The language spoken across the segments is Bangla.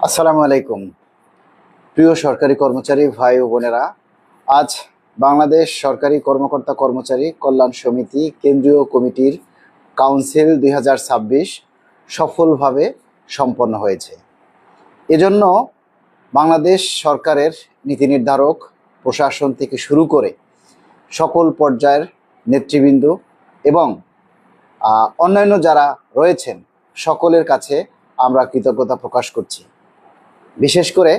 আসসালামু আলাইকুম। প্রিয় সরকারি কর্মচারী ভাই ও বোনেরা, আজ বাংলাদেশ সরকারি কর্মকর্তা কর্মচারী কল্যাণ সমিতি কেন্দ্রীয় কমিটির কাউন্সিল 2026 সফলভাবে সম্পন্ন হয়েছে। এজন্য বাংলাদেশ সরকারের নীতি নির্ধারক, প্রশাসন থেকে শুরু করে সকল পর্যায়ের নেতৃবৃন্দ এবং অন্যান্য যারা রয়েছেন সকলের কাছে আমরা কৃতজ্ঞতা প্রকাশ করছি। বিশেষ করে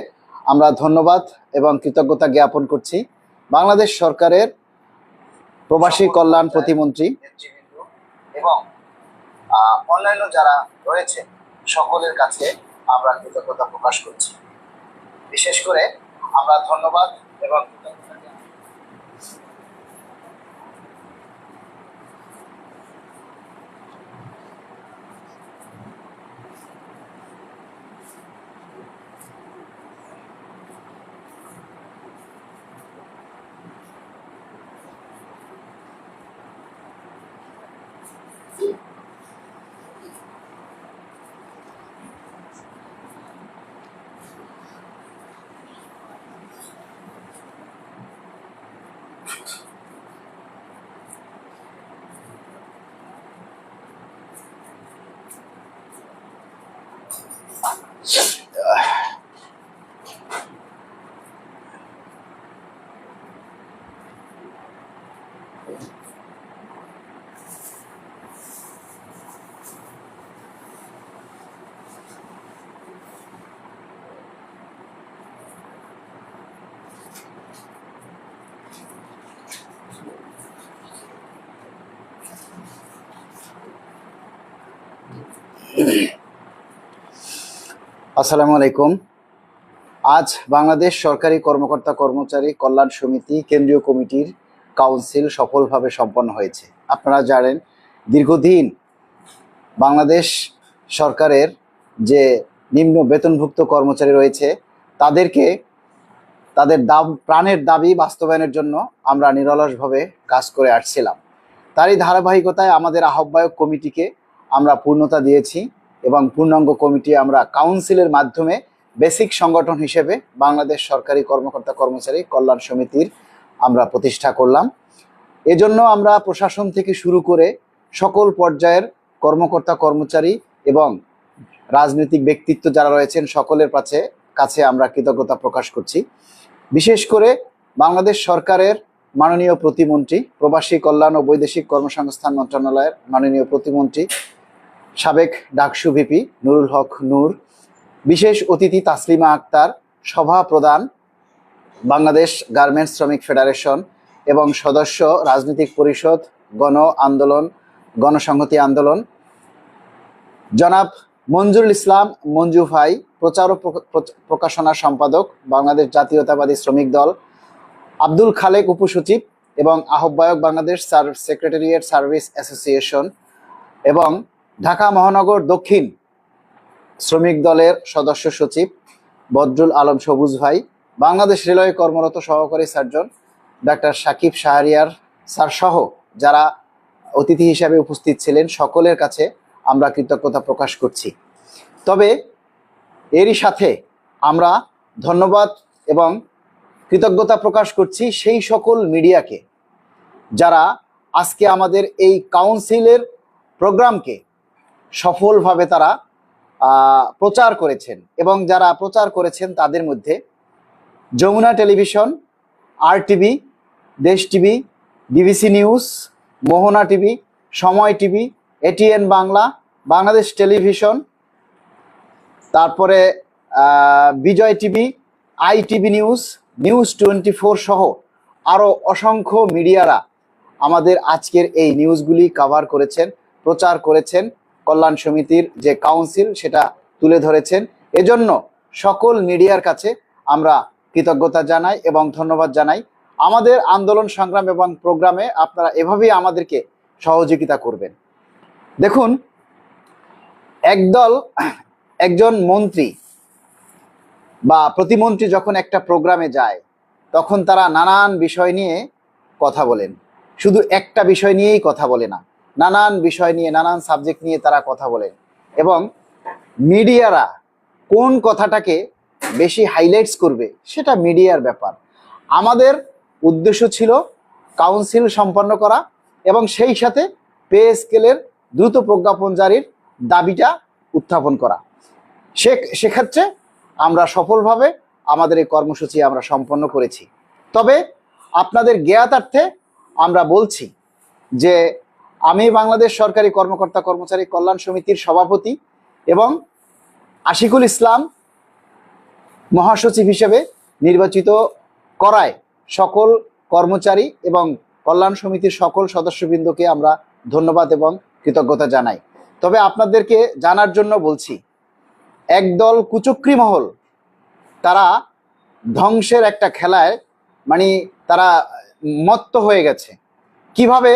আমরা ধন্যবাদ এবং কৃতজ্ঞতা জ্ঞাপন করছি বাংলাদেশ সরকারের প্রবাসী কল্যাণ প্রতিমন্ত্রী এবং অন্যান্য যারা রয়েছে সকলের কাছে আমরা কৃতজ্ঞতা প্রকাশ করছি। বিশেষ করে আমরা ধন্যবাদ এবং কৃতজ্ঞতা আসসালামু আলাইকুম। আজ বাংলাদেশ সরকারি কর্মকর্তা কর্মচারী কল্যাণ সমিতি কেন্দ্রীয় কমিটির কাউন্সিল সফলভাবে সম্পন্ন হয়েছে। আপনারা জানেন, দীর্ঘদিন বাংলাদেশ সরকারের যে নিম্ন বেতনভুক্ত কর্মচারী রয়েছে তাদেরকে তাদের প্রাণের দাবি বাস্তবায়নের জন্য আমরা নিরলসভাবে কাজ করে আসছিলাম। তারই ধারাবাহিকতায় আমাদের আহ্বায়ক কমিটিকে আমরা পূর্ণতা দিয়েছি এবং পূর্ণাঙ্গ কমিটি আমরা কাউন্সিলের মাধ্যমে বেসিক সংগঠন হিসেবে বাংলাদেশ সরকারি কর্মকর্তা কর্মচারী কল্যাণ সমিতির আমরা প্রতিষ্ঠা করলাম। এজন্য আমরা প্রশাসন থেকে শুরু করে সকল পর্যায়ের কর্মকর্তা কর্মচারী এবং রাজনৈতিক ব্যক্তিত্ব যারা রয়েছেন সকলের কাছে আমরা কৃতজ্ঞতা প্রকাশ করছি। বিশেষ করে বাংলাদেশ সরকারের মাননীয় প্রতিমন্ত্রী, প্রবাসী কল্যাণ ও বৈদেশিক কর্মসংস্থান মন্ত্রণালয়ের মাননীয় প্রতিমন্ত্রী, সাবেক ডাকসু ভিপি নুরুল হক নূর, বিশেষ অতিথি তাসলিমা আক্তার, সভা প্রধান বাংলাদেশ গার্মেন্টস শ্রমিক ফেডারেশন এবং সদস্য রাজনৈতিক পরিষদ গণসংহতি আন্দোলন, জনাব মঞ্জুরুল ইসলাম মঞ্জু ভাই, প্রচার ও প্রকাশনা সম্পাদক বাংলাদেশ জাতীয়তাবাদী শ্রমিক দল, আব্দুল খালেক উপসচিব এবং আহ্বায়ক বাংলাদেশ সেক্রেটারিয়েট সার্ভিস অ্যাসোসিয়েশন এবং ঢাকা মহানগর দক্ষিণ শ্রমিক দলের সদস্য সচিব বদরুল আলম সবুজ ভাই, বাংলাদেশ রেলওয়ে কর্মরত সহকারী surgeon doctor Sakib Shahriar sir সহ যারা অতিথি হিসাবে উপস্থিত ছিলেন সকলের কাছে আমরা কৃতজ্ঞতা প্রকাশ করছি। তবে এরই সাথে আমরা ধন্যবাদ এবং কৃতজ্ঞতা প্রকাশ করছি সেই সকল মিডিয়াকে যারা আজকে আমাদের এই কাউন্সিলের প্রোগ্রামকে সফলভাবে তারা প্রচার করেছেন এবং যারা প্রচার করেছেন তাদের মধ্যে যমুনা টেলিভিশন, RTV, দেশ টিভি, BBC নিউজ, মোহনা টিভি, সময় TV, ATN Bangla, Bangladesh television, তারপরে বিজয় টিভি, ITV নিউজ, নিউজ 24 সহ আরও অসংখ্য মিডিয়ারা আমাদের আজকের এই নিউজগুলি কভার করেছেন, প্রচার করেছেন, কল্যাণ সমিতির যে কাউন্সিল সেটা তুলে ধরেছেন। এজন্য সকল মিডিয়ার কাছে আমরা কৃতজ্ঞতা জানাই এবং ধন্যবাদ জানাই। আমাদের আন্দোলন সংগ্রাম এবং প্রোগ্রামে আপনারা এভাবেই আমাদেরকে সহযোগিতা করবেন। দেখুন, একজন মন্ত্রী বা প্রতিমন্ত্রী যখন একটা প্রোগ্রামে যায় তখন তারা নানান বিষয় নিয়ে কথা বলেন, শুধু একটা বিষয় নিয়েই কথা বলে না, নানান বিষয় নিয়ে নানান সাবজেক্ট নিয়ে তারা কথা বলেন এবং মিডিয়ারা কোন কথাটাকে বেশি হাইলাইটস করবে সেটা মিডিয়ার ব্যাপার। আমাদের উদ্দেশ্য ছিল কাউন্সিল সম্পন্ন করা এবং সেই সাথে পে স্কেলের দ্রুত প্রজ্ঞাপন জারির দাবিটা উত্থাপন করা। সেক্ষেত্রে আমরা সফলভাবে আমাদের এই কর্মসূচি আমরা সম্পন্ন করেছি। তবে আপনাদের জ্ঞাতার্থে আমরা বলছি যে আমি বাংলাদেশ সরকারি কর্মকর্তা কর্মচারী কল্যাণ সমিতির সভাপতি এবং আশিকুল ইসলাম মহাসচিব হিসেবে নির্বাচিত করায় সকল কর্মচারী এবং কল্যাণ সমিতির সকল সদস্যবৃন্দকে আমরা ধন্যবাদ এবং কৃতজ্ঞতা জানাই। তবে আপনাদেরকে জানার জন্য বলছি, একদল কুচক্রী মহল তারা ধ্বংসের একটা খেলায় তারা মত্ত হয়ে গেছে। কিভাবে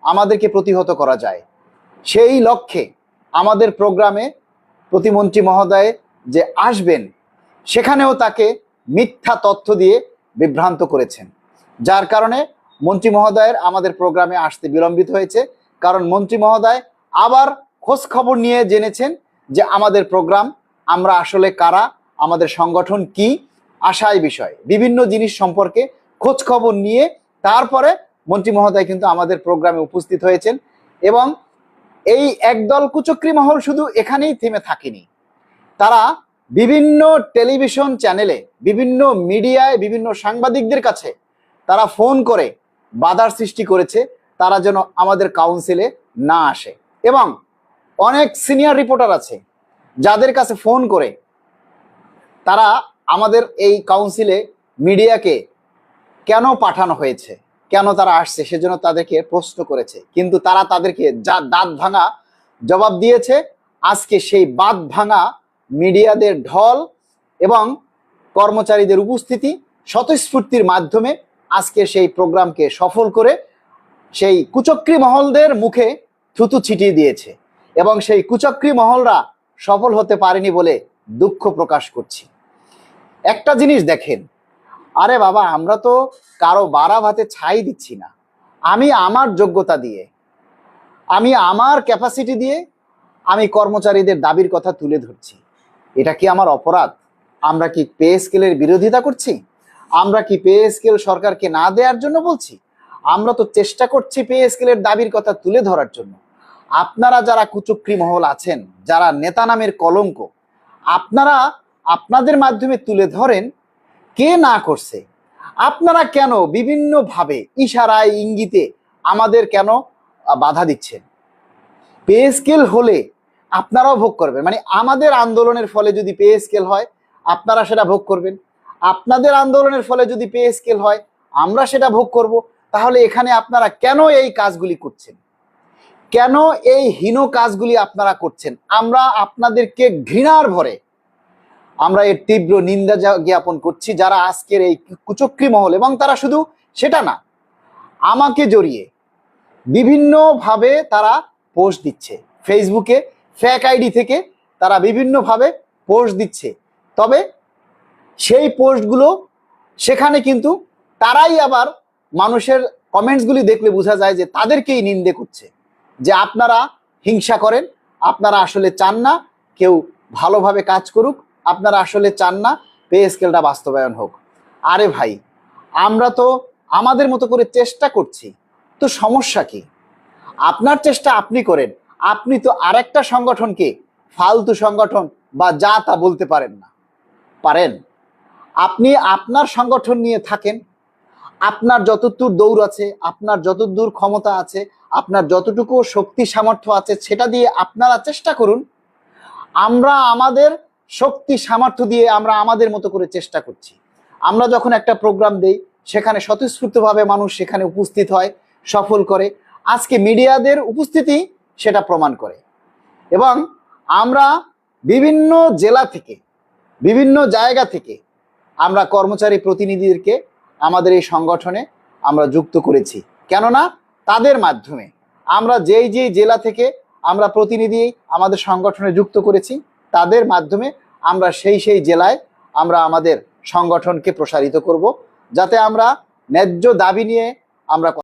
আমাদেরকে প্রতিহত করা যায় সেই লক্ষ্যে আমাদের প্রোগ্রামে প্রতিমন্ত্রী মহোদয় যে আসবেন সেখানেও তাকে মিথ্যা তথ্য দিয়ে বিভ্রান্ত করেছেন, যার কারণে মন্ত্রী মহোদয়ের আমাদের প্রোগ্রামে আসতে বিলম্বিত হয়েছে। কারণ মন্ত্রী মহোদয় আবার খোঁজ খবর নিয়ে জেনেছেন যে আমাদের প্রোগ্রাম, আমরা আসলে কারা, আমাদের সংগঠন কি, আশায় বিষয় বিভিন্ন জিনিস সম্পর্কে খোঁজ খবর নিয়ে তারপরে মন্ত্রী মহোদয় কিন্তু আমাদের প্রোগ্রামে উপস্থিত হয়েছেন। এবং এই একদল কুচক্রী মহল শুধু এখানেই থেমে থাকেনি, তারা বিভিন্ন টেলিভিশন চ্যানেলে, বিভিন্ন মিডিয়ায়, বিভিন্ন সাংবাদিকদের কাছে তারা ফোন করে বাধার সৃষ্টি করেছে তারা যেন আমাদের কাউন্সিলে না আসে। এবং অনেক সিনিয়র রিপোর্টার আছে যাদের কাছে ফোন করে তারা আমাদের এই কাউন্সিলে মিডিয়াকে কেন পাঠানো হয়েছে, কেন তারা আসছে সেজন্য তাদেরকে প্রশ্ন করেছে, কিন্তু তারা তাদেরকে যা দাঁত ভাঙা জবাব দিয়েছে। আজকে সেই বাদ ভাঙা মিডিয়াদের ঢল এবং কর্মচারীদের উপস্থিতি স্বতঃস্ফূর্তির মাধ্যমে আজকে সেই প্রোগ্রামকে সফল করে সেই কুচক্রী মহলদের মুখে থুতু ছিটিয়ে দিয়েছে এবং সেই কুচক্রী মহলরা সফল হতে পারেনি বলে দুঃখ প্রকাশ করছি। একটা জিনিস দেখেন, আরে বাবা, আমরা তো কারো বাড়া ভাতে ছাই দিচ্ছি না। আমি আমার যোগ্যতা দিয়ে, আমি আমার ক্যাপাসিটি দিয়ে আমি কর্মচারীদের দাবির কথা তুলে ধরছি। এটা কি আমার অপরাধ? আমরা কি পে স্কেলের বিরোধিতা করছি? আমরা কি পে স্কেল সরকারকে না দেওয়ার জন্য বলছি? আমরা তো চেষ্টা করছি পে স্কেলের দাবির কথা তুলে ধরার জন্য। আপনারা যারা কুচক্রী মহল আছেন, যারা নেতা নামের কলঙ্ক, আপনারা আপনাদের মাধ্যমে তুলে ধরেন কে না করছে। আপনারা কেন বিভিন্নভাবে ইশারায় ইঙ্গিতে আমাদের কেন বাধা দিচ্ছেন? পে স্কেল হলে আপনারাও ভোগ করবেন, আমাদের আন্দোলনের ফলে যদি পে স্কেল হয় আপনারা সেটা ভোগ করবেন, আপনাদের আন্দোলনের ফলে যদি পে স্কেল হয় আমরা সেটা ভোগ করব। তাহলে এখানে আপনারা কেন এই কাজগুলি করছেন? কেন এই হীন কাজগুলি আপনারা করছেন? আমরা আপনাদেরকে ঘৃণার ভরে আমরা এর তীব্র নিন্দা জ্ঞাপন করছি যারা আজকের এই কুচক্রী মহল। এবং তারা শুধু সেটা না, আমাকে জড়িয়ে বিভিন্নভাবে তারা পোস্ট দিচ্ছে, ফেসবুকে ফেক আইডি থেকে তারা বিভিন্নভাবে পোস্ট দিচ্ছে। তবে সেই পোস্টগুলো সেখানে কিন্তু তারাই আবার মানুষের কমেন্টসগুলি দেখলে বোঝা যায় যে তাদেরকেই নিন্দে করছে, যে আপনারা হিংসা করেন, আপনারা আসলে চান না কেউ ভালোভাবে কাজ করুক, আপনারা আসলে চান না পে স্কেলটা বাস্তবায়ন হোক। আরে ভাই, আমরা তো আমাদের মতো করে চেষ্টা করছি, তো সমস্যা কি? আপনার চেষ্টা আপনি করেন, আপনি তো আরেকটা সংগঠনকে ফালতু সংগঠন বা যা তা বলতে পারেন না। পারেন? আপনি আপনার সংগঠন নিয়ে থাকেন, আপনার যতদূর দৌড় আছে, আপনার যতদূর ক্ষমতা আছে, আপনার যতটুকু শক্তি সামর্থ্য আছে সেটা দিয়ে আপনারা চেষ্টা করুন। আমরা আমাদের শক্তি সামর্থ্য দিয়ে আমরা আমাদের মতো করে চেষ্টা করছি। আমরা যখন একটা প্রোগ্রাম দেই সেখানে স্বতঃস্ফূর্তভাবে মানুষ সেখানে উপস্থিত হয়, সফল করে। আজকে মিডিয়াদের উপস্থিতি সেটা প্রমাণ করে। এবং আমরা বিভিন্ন জেলা থেকে, বিভিন্ন জায়গা থেকে আমরা কর্মচারী প্রতিনিধিদেরকে আমাদের এই সংগঠনে আমরা যুক্ত করেছি। কেননা তাদের মাধ্যমে আমরা যেই জেলা থেকে আমরা প্রতিনিধি আমাদের সংগঠনে যুক্ত করেছি, তাদের মাধ্যমে আমরা সেই জেলায় আমরা আমাদের সংগঠনকে প্রসারিত করব, যাতে আমরা ন্যায্য দাবি নিয়ে আমরা